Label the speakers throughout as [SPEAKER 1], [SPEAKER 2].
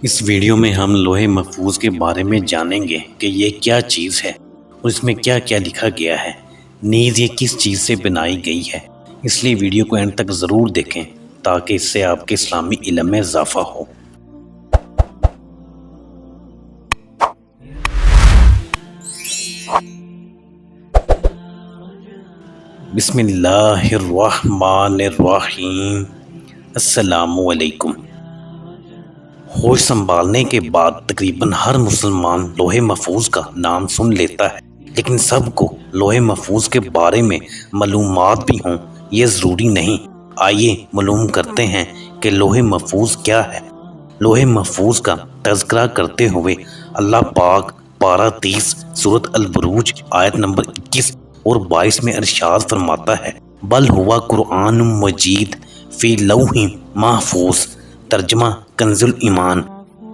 [SPEAKER 1] اس video میں ہم لوح محفوظ کے بارے میں جانیں گے کہ یہ کیا چیز ہے اور اس میں کیا کیا لکھا گیا ہے، نیز یہ کس چیز سے بنائی گئی ہے۔ اس لیے ویڈیو کو اینڈ تک ضرور دیکھیں تاکہ اس سے آپ کے اسلامی علم میں اضافہ ہو۔ بسم اللہ الرحمن الرحیم۔ السلام علیکم۔ ہوش سنبھالنے کے بعد تقریباً ہر مسلمان لوح محفوظ کا نام سن لیتا ہے، لیکن سب کو لوح محفوظ کے بارے میں معلومات بھی ہوں یہ ضروری نہیں۔ آئیے معلوم کرتے ہیں کہ لوح محفوظ کیا ہے۔ لوح محفوظ کا تذکرہ کرتے ہوئے اللہ پاک پارہ 30 سورۃ البروج آیت نمبر 21 اور 22 میں ارشاد فرماتا ہے، بل ہوا قرآن مجید فی لوح محفوظ، ترجمہ کنز الایمان،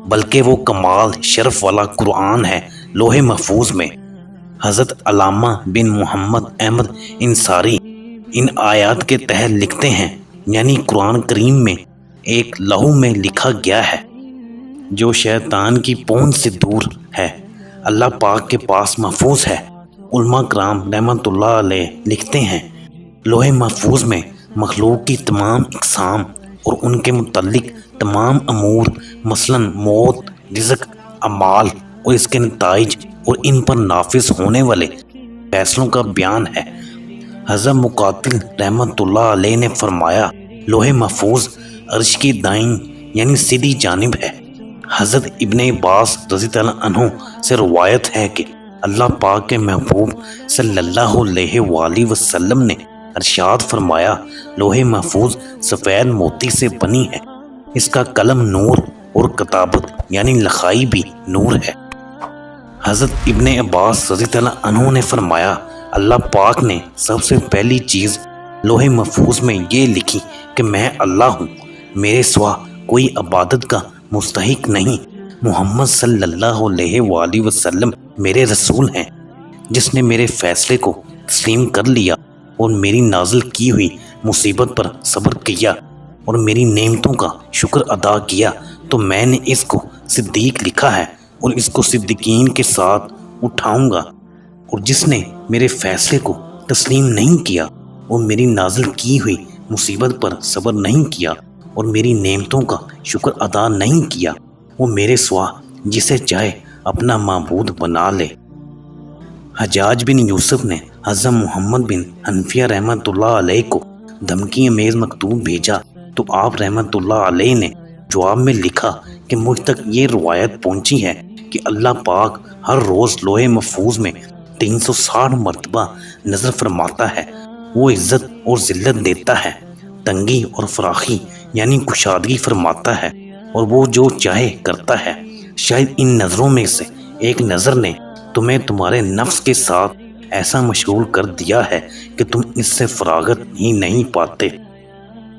[SPEAKER 1] بلکہ وہ کمال شرف والا قرآن ہے لوح محفوظ میں۔ حضرت علامہ بن محمد احمد انصاری ان آیات کے تحت لکھتے ہیں، یعنی قرآن کریم میں ایک لوح میں لکھا گیا ہے جو شیطان کی پہنچ سے دور ہے، اللہ پاک کے پاس محفوظ ہے۔ علماء کرام رحمۃ اللہ علیہ لکھتے ہیں، لوح محفوظ میں مخلوق کی تمام اقسام اور ان کے متعلق تمام امور، مثلا موت، رزق، اعمال اور اس کے نتائج اور ان پر نافذ ہونے والے فیصلوں کا بیان ہے۔ حضرت مقاتل رحمۃ اللہ علیہ نے فرمایا، لوح محفوظ عرش کی دائیں یعنی سیدھی جانب ہے۔ حضرت ابن عباس رضی اللہ عنہ سے روایت ہے کہ اللہ پاک کے محبوب صلی اللہ علیہ وآلہ وسلم نے ارشاد فرمایا، لوح محفوظ سفید موتی سے بنی ہے، اس کا قلم نور اور کتابت یعنی لکھائی بھی نور ہے۔ حضرت ابن عباس رضی اللہ عنہ نے فرمایا، اللہ پاک نے سب سے پہلی چیز لوح محفوظ میں یہ لکھی کہ میں اللہ ہوں، میرے سوا کوئی عبادت کا مستحق نہیں، محمد صلی اللہ علیہ وآلہ وسلم میرے رسول ہیں۔ جس نے میرے فیصلے کو تسلیم کر لیا اور میری نازل کی ہوئی مصیبت پر صبر کیا اور میری نعمتوں کا شکر ادا کیا تو میں نے اس کو صدیق لکھا ہے اور اس کو صدیقین کے ساتھ اٹھاؤں گا۔ اور جس نے میرے فیصلے کو تسلیم نہیں کیا اور میری نازل کی ہوئی مصیبت پر صبر نہیں کیا اور میری نعمتوں کا شکر ادا نہیں کیا، وہ میرے سوا جسے چاہے اپنا معبود بنا لے۔ حجاج بن یوسف نے حضرت محمد بن حنفیہ رحمۃ اللہ علیہ کو دھمکی امیز مکتوب بھیجا تو آپ رحمۃ اللہ علیہ نے جواب میں لکھا کہ مجھ تک یہ روایت پہنچی ہے کہ اللہ پاک ہر روز لوح محفوظ میں 360 مرتبہ نظر فرماتا ہے، وہ عزت اور ذلت دیتا ہے، تنگی اور فراخی یعنی کشادگی فرماتا ہے، اور وہ جو چاہے کرتا ہے۔ شاید ان نظروں میں سے ایک نظر نے تمہیں تمہارے نفس کے ساتھ ایسا مشغول کر دیا ہے کہ تم اس سے فراغت ہی نہیں پاتے۔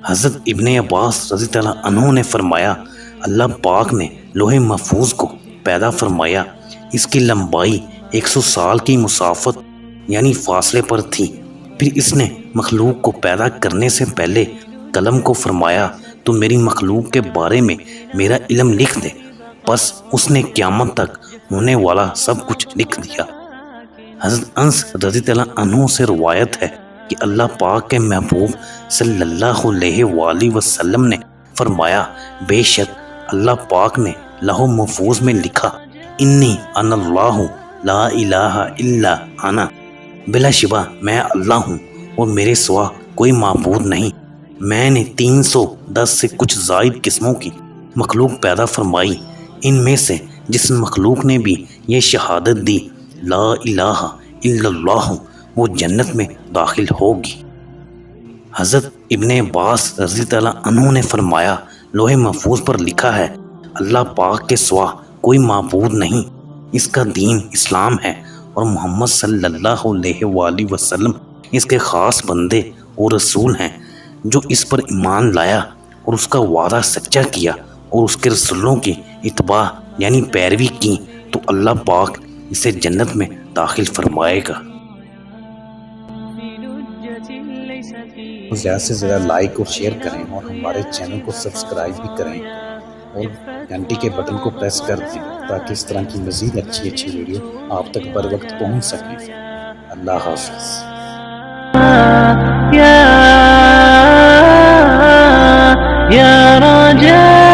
[SPEAKER 1] حضرت ابن عباس رضی اللہ عنہ نے فرمایا، اللہ پاک نے لوح محفوظ کو پیدا فرمایا، اس کی لمبائی 100 سال کی مسافت یعنی فاصلے پر تھی۔ پھر اس نے مخلوق کو پیدا کرنے سے پہلے قلم کو فرمایا، تو میری مخلوق کے بارے میں میرا علم لکھ دے، بس اس نے قیامت تک ہونے والا سب کچھ لکھ دیا۔ حضرت انس رضی اللہ عنہ سے روایت ہے کہ اللہ پاک کے محبوب صلی اللہ علیہ وآلہ وسلم نے فرمایا، بے شک اللہ پاک نے لوح محفوظ میں لکھا، انی انا اللہ لا الہ الا انا، بلا شبہ میں اللہ ہوں اور میرے سوا کوئی معبود نہیں۔ میں نے 310 سے کچھ زائد قسموں کی مخلوق پیدا فرمائی، ان میں سے جس مخلوق نے بھی یہ شہادت دی لا الہ الا اللہ، وہ جنت میں داخل ہوگی۔ حضرت ابن عباس رضی اللہ عنہ نے فرمایا، لوح محفوظ پر لکھا ہے، اللہ پاک کے سوا کوئی معبود نہیں، اس کا دین اسلام ہے اور محمد صلی اللہ علیہ وآلہ وسلم اس کے خاص بندے اور رسول ہیں۔ جو اس پر ایمان لایا اور اس کا وعدہ سچا کیا اور اس کے رسولوں کی اتباع یعنی پیروی کی تو اللہ پاک اسے جنت میں داخل فرمائے گا۔ زیادہ سے زیادہ لائک اور شیئر کریں اور ہمارے چینل کو سبسکرائب بھی کریں اور گھنٹی کے بٹن کو پریس کر دیں تاکہ اس طرح کی مزید اچھی ویڈیو آپ تک بر وقت پہنچ سکیں۔ اللہ حافظ۔
[SPEAKER 2] يا رجاء